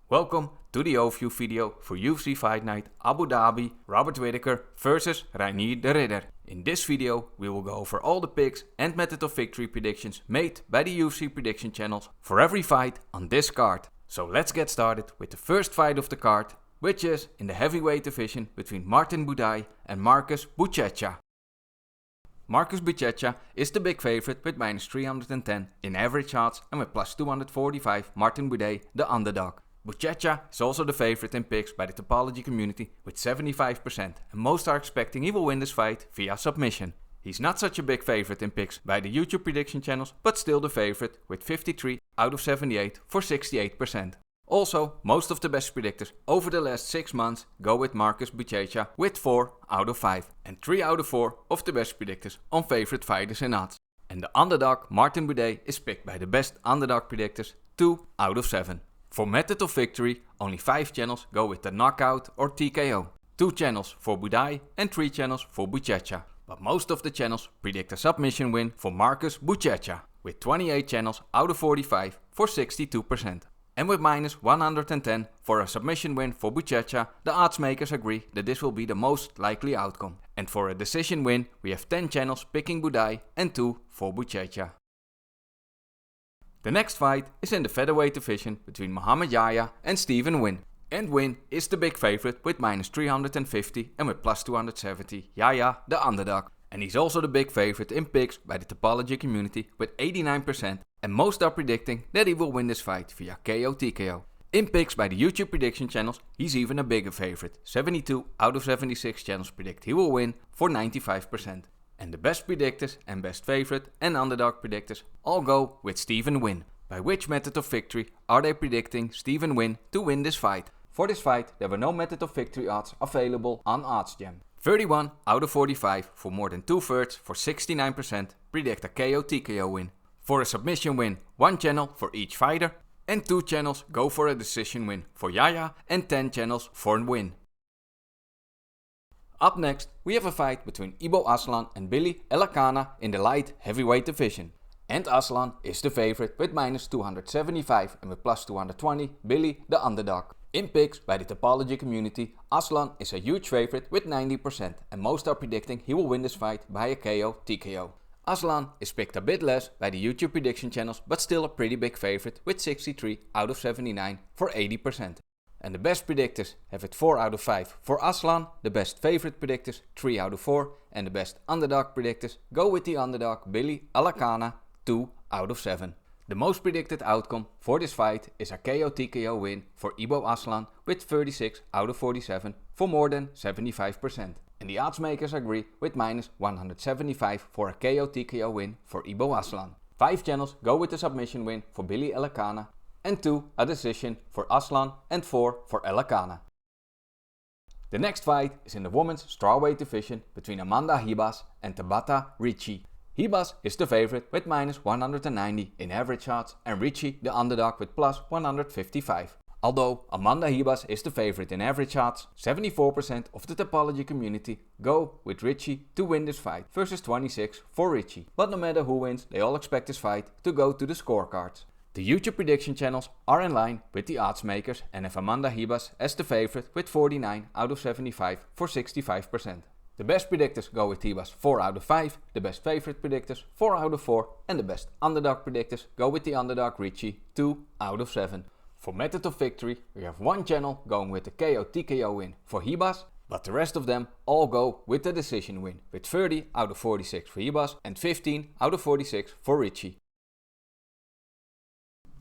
Welcome to the overview video for UFC Fight Night Abu Dhabi Robert Whittaker vs Reinier the Ridder. In this video we will go over all the picks and method of victory predictions made by the UFC Prediction Channels for every fight on this card. So let's get started with the first fight of the card, which is in the heavyweight division between Martin Buday and Marcus Buchecha. Marcus Buchecha is the big favorite with minus 310 in average odds and with plus 245 Martin Buday the underdog. Buchecha is also the favorite in picks by the Tapology Community with 75% and most are expecting he will win this fight via submission. He's not such a big favorite in picks by the YouTube Prediction Channels, but still the favorite with 53 out of 78 for 68%. Also, most of the best predictors over the last 6 months go with Marcus Buchecha with 4 out of 5 and 3 out of 4 of the best predictors on favorite fighters and odds. And the underdog Martin Buday is picked by the best underdog predictors 2 out of 7. For method of victory, only 5 channels go with the knockout or TKO. 2 channels for Buday and 3 channels for Buchecha. But most of the channels predict a submission win for Marcus Buchecha, with 28 channels out of 45 for 62%. And with minus 110 for a submission win for Buchecha, the odds makers agree that this will be the most likely outcome. And for a decision win, we have 10 channels picking Buday and 2 for Buchecha. The next fight is in the featherweight division between Mohammad Yahya and Nguyen. And Nguyen is the big favorite with minus 350 and with plus 270 Yahya the underdog. And he's also the big favorite in picks by the Tapology Community with 89% and most are predicting that he will win this fight via KO TKO. In picks by the YouTube Prediction Channels, he's even a bigger favorite. 72 out of 76 channels predict he will win for 95%. And the best predictors and best favorite and underdog predictors all go with Nguyen. By which method of victory are they predicting Nguyen to win this fight? For this fight there were no method of victory odds available on OddsJam. 31 out of 45 for more than 2/3 for 69% predict a KO TKO win. For a submission win, 1 channel for each fighter and 2 channels go for a decision win for Yahya and 10 channels for Nguyen. Up next, we have a fight between Aslan and Elekana in the light heavyweight division. And Aslan is the favorite with minus 275 and with plus 220 the underdog. In picks by the Tapology Community, Aslan is a huge favorite with 90% and most are predicting he will win this fight by a KO TKO. Aslan is picked a bit less by the YouTube Prediction Channels, but still a pretty big favorite with 63 out of 79 for 80%. And the best predictors have it 4 out of 5 for Aslan, the best favorite predictors 3 out of 4 and the best underdog predictors go with the underdog Elekana 2 out of 7. The most predicted outcome for this fight is a KO TKO win for Aslan with 36 out of 47 for more than 75%. And the odds makers agree with minus 175 for a KO TKO win for Aslan. 5 channels go with the submission win for Elekana and 2 a decision for Aslan and 4 for Elekana. The next fight is in the women's strawweight division between Ribas and Tabatha Ricci. Ribas is the favorite with minus 190 in average odds and Ricci the underdog with plus 155. Although Ribas is the favorite in average odds, 74% of the Tapology Community go with Ricci to win this fight versus 26 for Ricci. But no matter who wins, they all expect this fight to go to the scorecards. The YouTube Prediction Channels are in line with the odds makers and have Ribas as the favorite with 49 out of 75 for 65%. The best predictors go with Ribas 4 out of 5, the best favorite predictors 4 out of 4 and the best underdog predictors go with the underdog Ricci 2 out of 7. For method of victory we have 1 channel going with the KO TKO win for Ribas, but the rest of them all go with the decision win with 30 out of 46 for Ribas and 15 out of 46 for Ricci.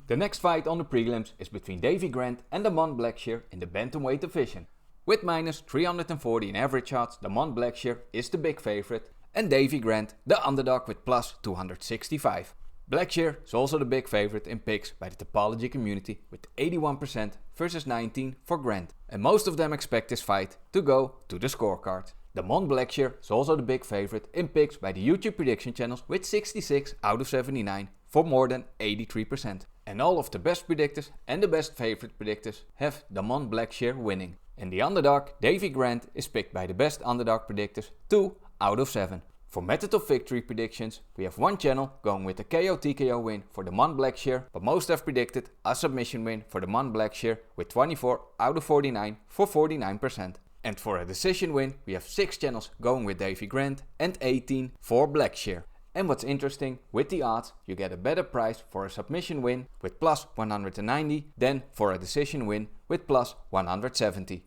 The next fight on the prelims is between Davey and Blackshear in the bantamweight division. With minus 340 in average odds, Blackshear is the big favorite and Davey the underdog with plus 265. Blackshear is also the big favorite in picks by the Tapology Community with 81% versus 19 for Grant. And most of them expect this fight to go to the scorecard. Blackshear is also the big favorite in picks by the YouTube Prediction Channels with 66 out of 79 for more than 83%. And all of the best predictors and the best favorite predictors have Blackshear winning. And the underdog Davey is picked by the best underdog predictors 2 out of 7. For method of victory predictions, we have one channel going with a KO TKO win for the Mon Blackshear, but most have predicted a submission win for the Mon Blackshear with 24 out of 49 for 49%. And for a decision win, we have 6 channels going with Davey Grant and 18 for Blackshear. And what's interesting, with the odds, you get a better price for a submission win with plus 190 than for a decision win with plus 170.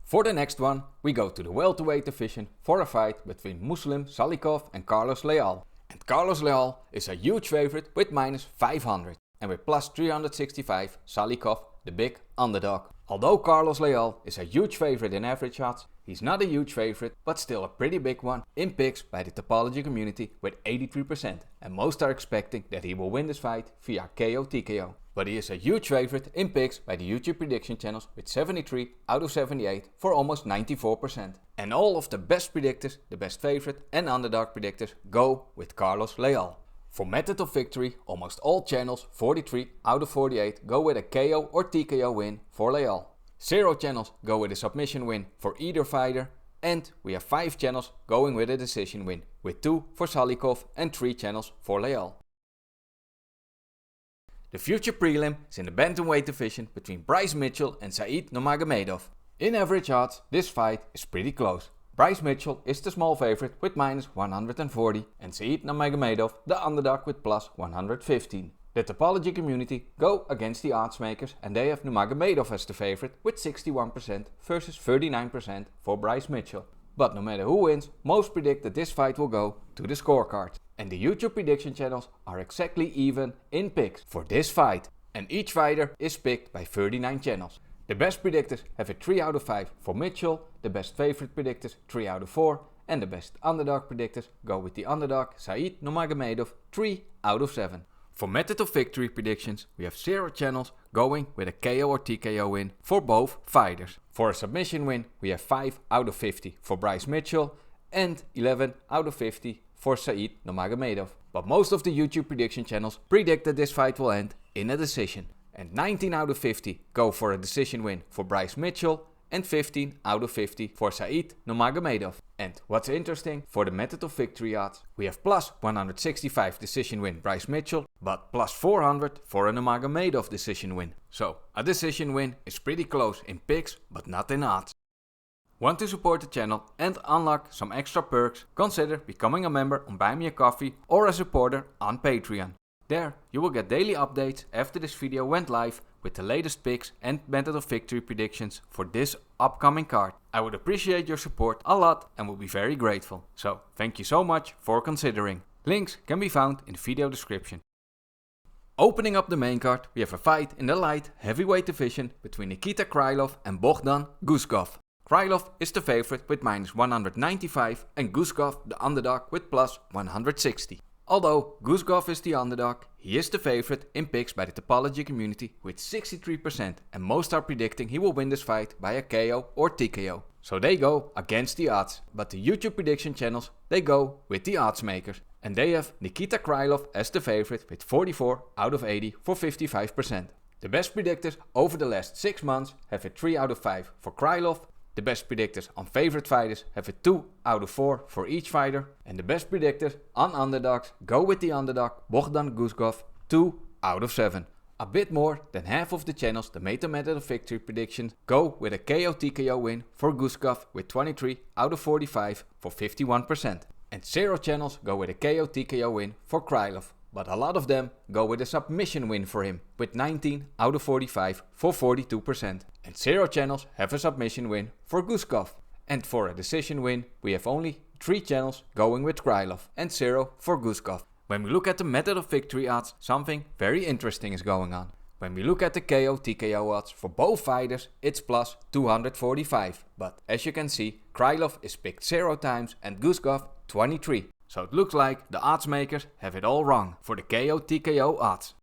For the next one, we go to the welterweight division for a fight between Muslim Salikhov and Carlos Leal. And Carlos Leal is a huge favorite with minus 500. And with plus 365, Salikhov the big underdog. Although Carlos Leal is a huge favorite in average odds, he's not a huge favorite, but still a pretty big one in picks by the Tapology Community with 83%. And most are expecting that he will win this fight via KO TKO. But he is a huge favorite in picks by the UFC Prediction Channels with 73 out of 78 for almost 94%. And all of the best predictors, the best favorite and underdog predictors go with Carlos Leal. For method of victory, almost all channels, 43 out of 48, go with a KO or TKO win for Leal. 0 channels go with a submission win for either fighter, and we have 5 channels going with a decision win, with 2 for Salikhov and 3 channels for Leal. The future prelim is in the bantamweight division between Bryce Mitchell and Said Nurmagomedov. In average odds, this fight is pretty close. Bryce Mitchell is the small favorite with minus 140 and Said Nurmagomedov the underdog with plus 115. The Tapology Community go against the oddsmakers and they have Nurmagomedov as the favorite with 61% versus 39% for Bryce Mitchell. But no matter who wins, most predict that this fight will go to the scorecard. And the YouTube prediction channels are exactly even in picks for this fight. And each fighter is picked by 39 channels. The best predictors have a 3 out of 5 for Mitchell, the best favorite predictors 3 out of 4, and the best underdog predictors go with the underdog Said Nurmagomedov 3 out of 7. For method of victory predictions, we have 0 channels going with a KO or TKO win for both fighters. For a submission win, we have 5 out of 50 for Bryce Mitchell and 11 out of 50 for Said Nurmagomedov. But most of the YouTube prediction channels predict that this fight will end in a decision. And 19 out of 50 go for a decision win for Bryce Mitchell and 15 out of 50 for Said Nurmagomedov. And what's interesting, for the method of victory odds, we have plus 165 decision win Bryce Mitchell, but plus 400 for a Nurmagomedov decision win. So a decision win is pretty close in picks, but not in odds. Want to support the channel and unlock some extra perks? Consider becoming a member on Buy Me a Coffee or a supporter on Patreon. There you will get daily updates after this video went live with the latest picks and method of victory predictions for this upcoming card. I would appreciate your support a lot and will be very grateful. So thank you so much for considering. Links can be found in the video description. Opening up the main card, we have a fight in the light heavyweight division between Nikita Krylov and Bogdan Guskov. Krylov is the favorite with minus 195 and Guskov the underdog with plus 160. Although Guskov is the underdog, he is the favorite in picks by the Tapology Community with 63% and most are predicting he will win this fight by a KO or TKO. So they go against the odds, but the YouTube prediction channels, they go with the odds makers. And they have Nikita Krylov as the favorite with 44 out of 80 for 55%. The best predictors over the last 6 months have a 3 out of 5 for Krylov. The best predictors on favorite fighters have a 2 out of 4 for each fighter. And the best predictors on underdogs go with the underdog Bogdan Guskov 2 out of 7. A bit more than half of the channels that made the method of victory predictions go with a KO TKO win for Guskov with 23 out of 45 for 51%. And 0 channels go with a KO TKO win for Krylov. But a lot of them go with a submission win for him with 19 out of 45 for 42%. And 0 channels have a submission win for Guskov. And for a decision win, we have only 3 channels going with Krylov and 0 for Guskov. When we look at the method of victory odds, something very interesting is going on. When we look at the KO TKO odds for both fighters, it's plus 245. But as you can see, Krylov is picked 0 times and Guskov 23. So it looks like the odds makers have it all wrong for the KO TKO odds.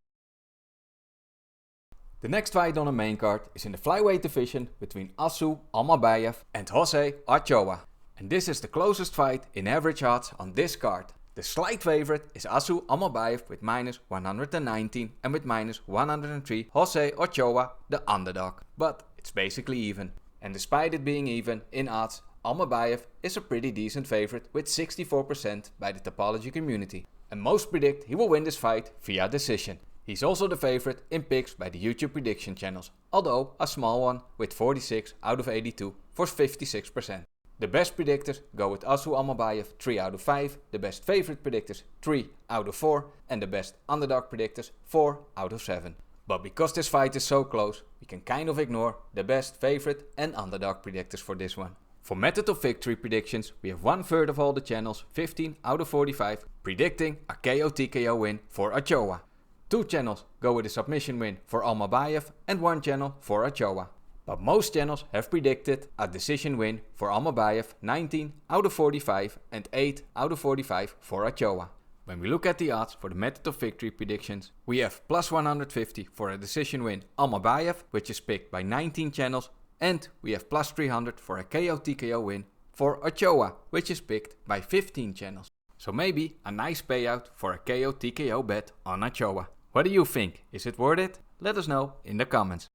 The next fight on the main card is in the flyweight division between Almabayev and Jose Ochoa. And this is the closest fight in average odds on this card. The slight favorite is Almabayev with minus 119 and with minus 103 Jose Ochoa the underdog. But it's basically even. And despite it being even in odds, Almabayev is a pretty decent favorite with 64% by the Tapology Community. And most predict he will win this fight via decision. He's also the favorite in picks by the YouTube Prediction Channels, although a small one with 46 out of 82 for 56%. The best predictors go with Asu Almabayev 3 out of 5, the best favorite predictors 3 out of 4 and the best underdog predictors 4 out of 7. But because this fight is so close, we can kind of ignore the best favorite and underdog predictors for this one. For method of victory predictions, we have 1/3 of all the channels, 15 out of 45, predicting a KO/TKO win for Ochoa. 2 channels go with a submission win for Almabayev and 1 channel for Ochoa. But most channels have predicted a decision win for Almabayev, 19 out of 45 and 8 out of 45 for Ochoa. When we look at the odds for the method of victory predictions, we have plus 150 for a decision win Almabayev, which is picked by 19 channels, and we have plus 300 for a KO/TKO win for Ochoa, which is picked by 15 channels. So maybe a nice payout for a KO/TKO bet on Ochoa. What do you think? Is it worth it? Let us know in the comments.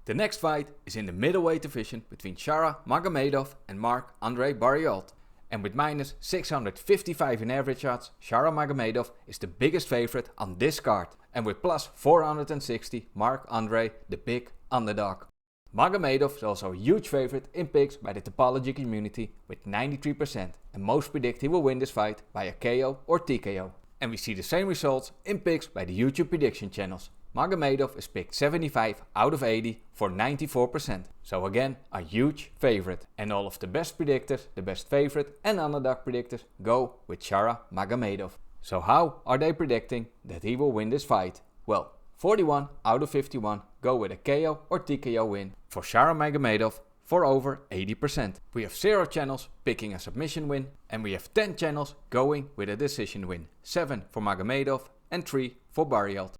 The next fight is in the middleweight division between Magomedov and Marc-Andre Barriault. And with minus 655 in average odds, Magomedov is the biggest favorite on this card. And with plus 460, Marc-Andre the big underdog. Magomedov is also a huge favorite in picks by the Tapology Community with 93%. And most predict he will win this fight by a KO or TKO. And we see the same results in picks by the YouTube Prediction Channels. Magomedov is picked 75 out of 80 for 94%. So again, a huge favorite. And all of the best predictors, the best favorite and underdog predictors go with Magomedov. So how are they predicting that he will win this fight? Well, 41 out of 51 go with a KO or TKO win for Magomedov for over 80%. We have 0 channels picking a submission win and we have 10 channels going with a decision win. 7 for Magomedov and 3 for Barriault.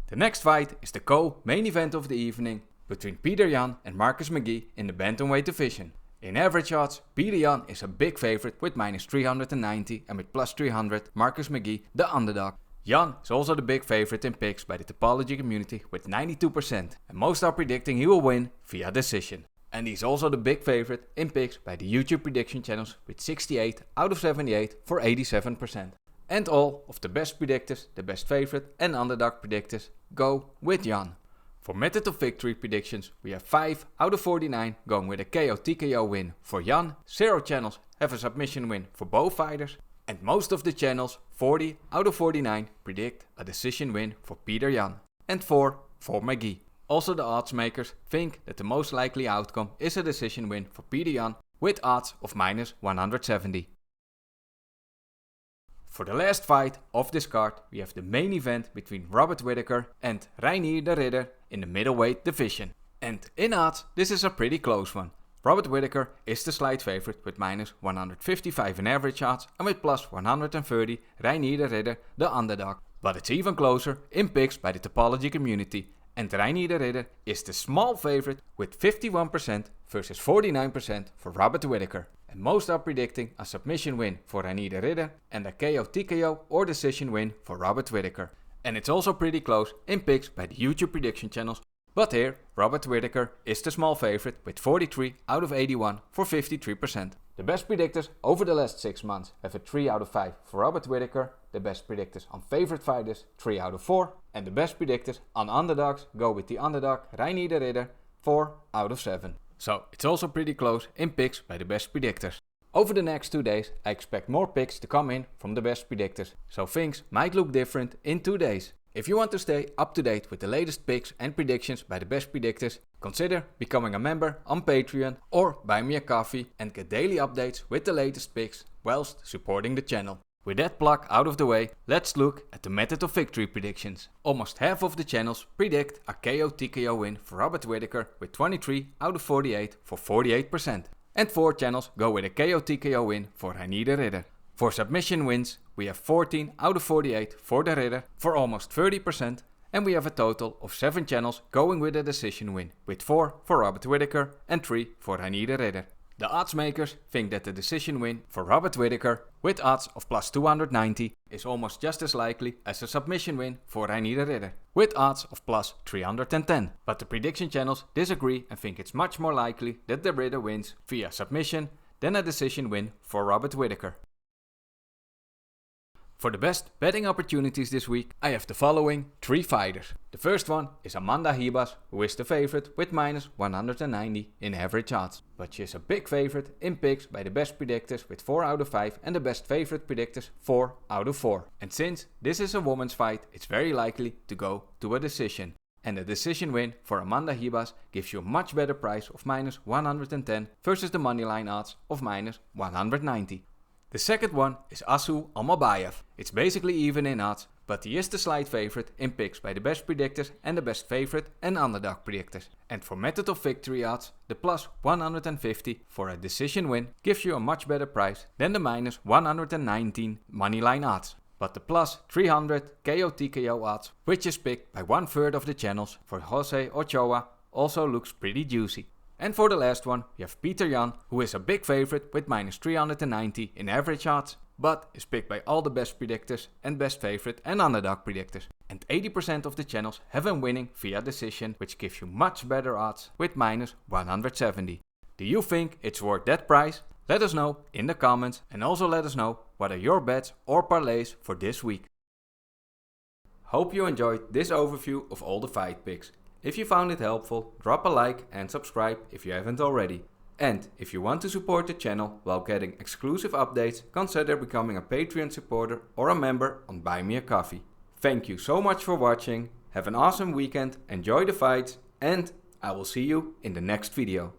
The next fight is the co-main event of the evening between Petr Yan and Marcus McGee in the bantamweight division. In average odds, Petr Yan is a big favorite with minus 390 and with plus 300 Marcus McGee the underdog. Yan is also the big favorite in picks by the Tapology Community with 92% and most are predicting he will win via decision. And he's also the big favorite in picks by the YouTube Prediction Channels with 68 out of 78 for 87%. And all of the best predictors, the best favorite and underdog predictors go with Yan. For method of victory predictions, we have 5 out of 49 going with a KO/TKO win for Yan. 0 channels have a submission win for both fighters. And most of the channels, 40 out of 49, predict a decision win for Petr Yan. And 4 for McGee. Also the odds makers think that the most likely outcome is a decision win for Petr Yan with odds of minus 170. For the last fight of this card, we have the main event between Whittaker and Reinier the Ridder in the middleweight division. And in odds, this is a pretty close one. Whittaker is the slight favorite with minus 155 in average odds and with plus 130 Reinier the Ridder the underdog. But it's even closer in picks by the Tapology Community. And Reinier the Ridder is the small favorite with 51% versus 49% for Whittaker. And most are predicting a submission win for Reinier the Ridder and a KO/TKO or decision win for Whittaker. And it's also pretty close in picks by the YouTube Prediction Channels. But here, Whittaker is the small favorite with 43 out of 81 for 53%. The best predictors over the last 6 months have a 3 out of 5 for Whittaker. The best predictors on favorite fighters 3 out of 4. And the best predictors on underdogs go with the underdog Reinier the Ridder 4 out of 7. So it's also pretty close in picks by the best predictors. Over the next 2 days I expect more picks to come in from the best predictors. So things might look different in 2 days. If you want to stay up to date with the latest picks and predictions by the best predictors, consider becoming a member on Patreon or buy me a coffee and get daily updates with the latest picks whilst supporting the channel. With that plug out of the way, let's look at the method of victory predictions. Almost half of the channels predict a KO/TKO win for Whittaker with 23 out of 48 for 48%. And 4 channels go with a KO/TKO win for Reinier the Ridder. For submission wins, we have 14 out of 48 for the Ridder for almost 30%. And we have a total of 7 channels going with a decision win, with 4 for Whittaker and 3 for Reinier the Ridder. The odds makers think that the decision win for Robert Whittaker, with odds of plus 290, is almost just as likely as a submission win for Reinier, with odds of plus 310. But the prediction channels disagree and think it's much more likely that the Ritter wins via submission than a decision win for Robert Whittaker. For the best betting opportunities this week, I have the following 3 fighters. The first one is Amanda Ribas, who is the favorite with minus 190 in average odds. But she is a big favorite in picks by the best predictors with 4 out of 5 and the best favorite predictors 4 out of 4. And since this is a woman's fight, it's very likely to go to a decision. And a decision win for Amanda Ribas gives you a much better price of minus 110 versus the moneyline odds of minus 190. The second one is Almabayev. It's basically even in odds, but he is the slight favorite in picks by the best predictors and the best favorite and underdog predictors. And for method of victory odds, the plus 150 for a decision win gives you a much better price than the minus 119 moneyline odds. But the plus 300 KO/TKO odds, which is picked by 1/3 of the channels for Jose Ochoa, also looks pretty juicy. And for the last one, we have Peter Yan, who is a big favorite with minus 390 in average odds, but is picked by all the best predictors and best favorite and underdog predictors. And 80% of the channels have him winning via decision, which gives you much better odds with minus 170. Do you think it's worth that price? Let us know in the comments, and also let us know what are your bets or parlays for this week. Hope you enjoyed this overview of all the fight picks. If you found it helpful, drop a like and subscribe if you haven't already. And if you want to support the channel while getting exclusive updates, consider becoming a Patreon supporter or a member on Buy Me a Coffee. Thank you so much for watching, have an awesome weekend, enjoy the fights, and I will see you in the next video.